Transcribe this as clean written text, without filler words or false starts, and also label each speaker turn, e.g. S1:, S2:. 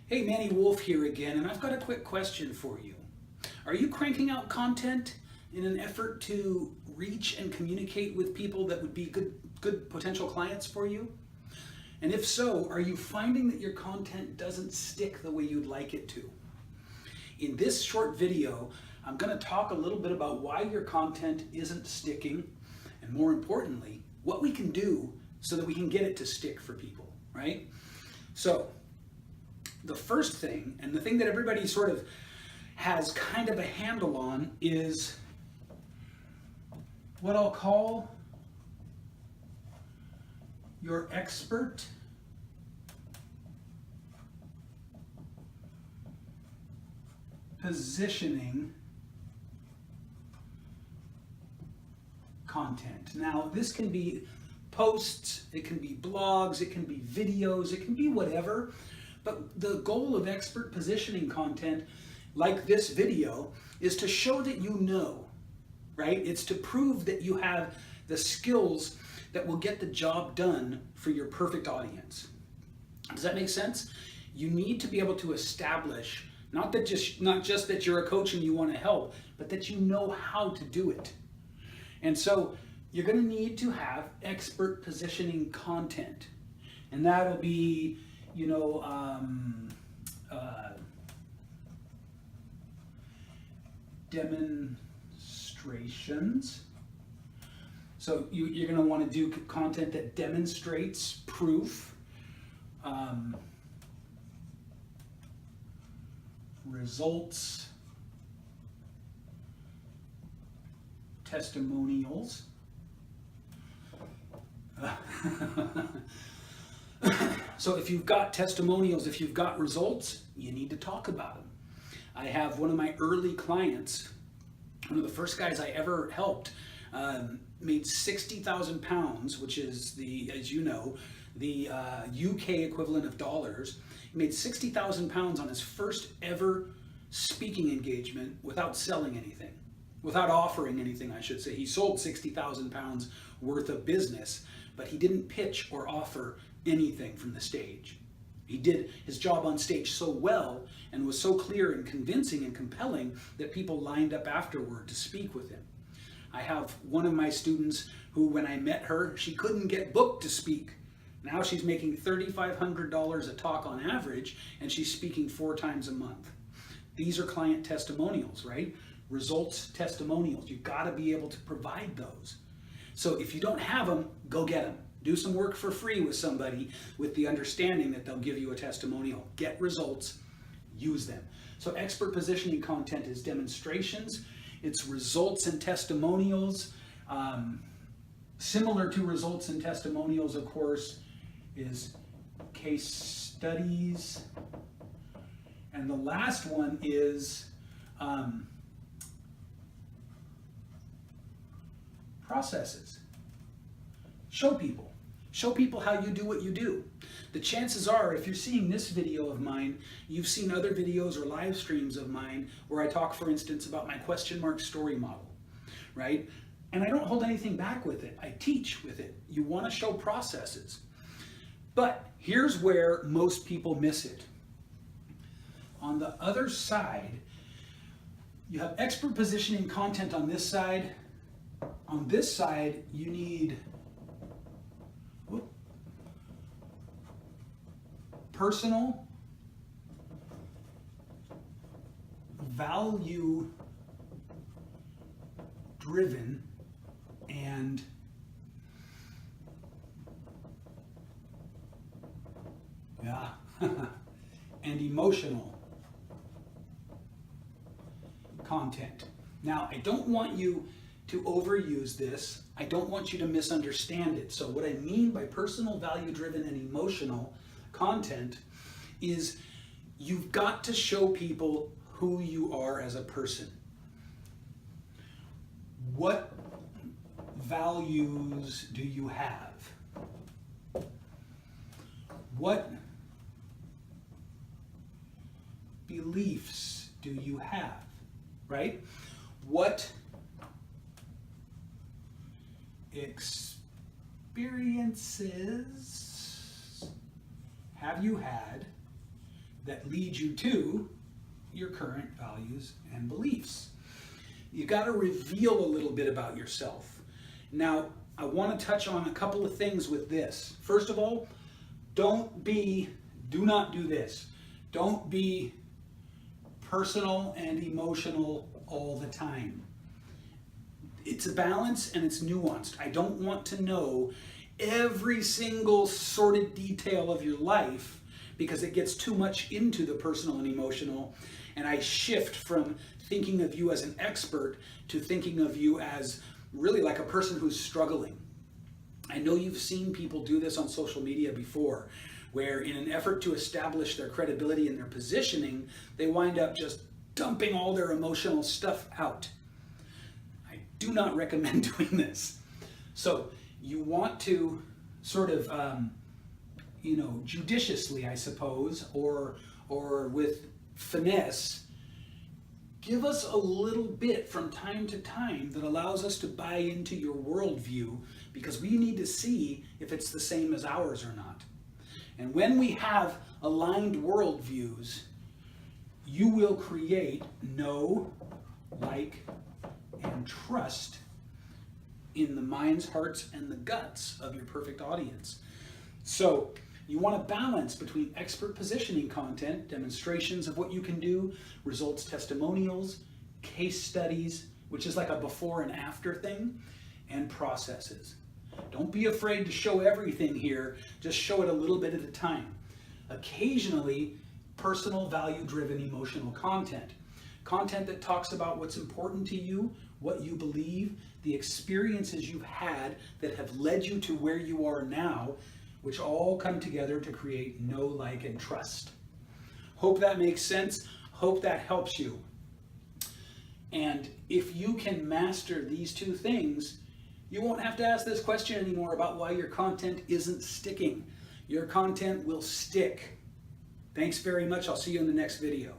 S1: Hey, Manny Wolf here again, and I've got a quick question for you. Are you cranking out content in an effort to reach and communicate with people that would be good potential clients for you? And if so, are you finding that your content doesn't stick the way you'd like it to? In this short video, I'm going to talk a little bit about why your content isn't sticking, and more importantly, what we can do so that we can get it to stick for people, right? So, the first thing, and the thing that everybody sort of has kind of a handle on, is what I'll call your expert positioning content. Now, this can be posts, it can be blogs, it can be videos, it can be whatever. But the goal of expert positioning content, like this video, is to show that you know, right? It's to prove that you have the skills that will get the job done for your perfect audience. Does that make sense? You need to be able to establish, not just that you're a coach and you want to help, but that you know how to do it. And so you're going to need to have expert positioning content. And that'll be, demonstrations. So you're going to want to do content that demonstrates proof, results, testimonials. So if you've got testimonials, if you've got results, you need to talk about them. I have one of my early clients, one of the first guys I ever helped, made 60,000 pounds, which is as you know, the UK equivalent of dollars. He made 60,000 pounds on his first ever speaking engagement without selling anything, without offering anything, I should say. He sold 60,000 pounds worth of business, but he didn't pitch or offer anything from the stage. He did his job on stage so well and was so clear and convincing and compelling that people lined up afterward to speak with him. I have one of my students who, when I met her, she couldn't get booked to speak. Now she's making $3,500 a talk on average, and she's speaking 4 times a month. These are client testimonials, right? Results testimonials. You've got to be able to provide those. So if you don't have them, go get them. Do some work for free with somebody with the understanding that they'll give you a testimonial. Get results, use them. So expert positioning content is demonstrations, it's results and testimonials. Similar to results and testimonials, of course, is case studies. And the last one is processes. Show people how you do what you do. The chances are, if you're seeing this video of mine, you've seen other videos or live streams of mine where I talk, for instance, about my question mark story model, right? And I don't hold anything back with it. I teach with it. You want to show processes. But here's where most people miss it. On the other side, you have expert positioning content on this side. On this side, you need personal, value-driven, and and emotional content. Now, I don't want you to overuse this. I don't want you to misunderstand it. So what I mean by personal, value-driven, and emotional content is you've got to show people who you are as a person. What values do you have? What beliefs do you have, right? What experiences have you had that lead you to your current values and beliefs. You got to reveal a little bit about yourself. Now, I want to touch on a couple of things with this. First of all, do not do this. Don't be personal and emotional all the time. It's a balance and it's nuanced. I don't want to know every single sordid detail of your life because it gets too much into the personal and emotional, and I shift from thinking of you as an expert to thinking of you as really like a person who's struggling. I know you've seen people do this on social media before, where in an effort to establish their credibility and their positioning, they wind up just dumping all their emotional stuff out. I do not recommend doing this. So you want to sort of, judiciously, I suppose, or with finesse, give us a little bit from time to time that allows us to buy into your worldview, because we need to see if it's the same as ours or not. And when we have aligned worldviews, you will create know, like, and trust in the minds, hearts, and the guts of your perfect audience. So you want to balance between expert positioning content, demonstrations of what you can do, results testimonials, case studies, which is like a before and after thing, and processes. Don't be afraid to show everything here, just show it a little bit at a time. Occasionally, personal, value-driven, emotional content. Content that talks about what's important to you, what you believe, the experiences you've had that have led you to where you are now, which all come together to create know, like, and trust. Hope that makes sense. Hope that helps you. And if you can master these two things, you won't have to ask this question anymore about why your content isn't sticking. Your content will stick. Thanks very much. I'll see you in the next video.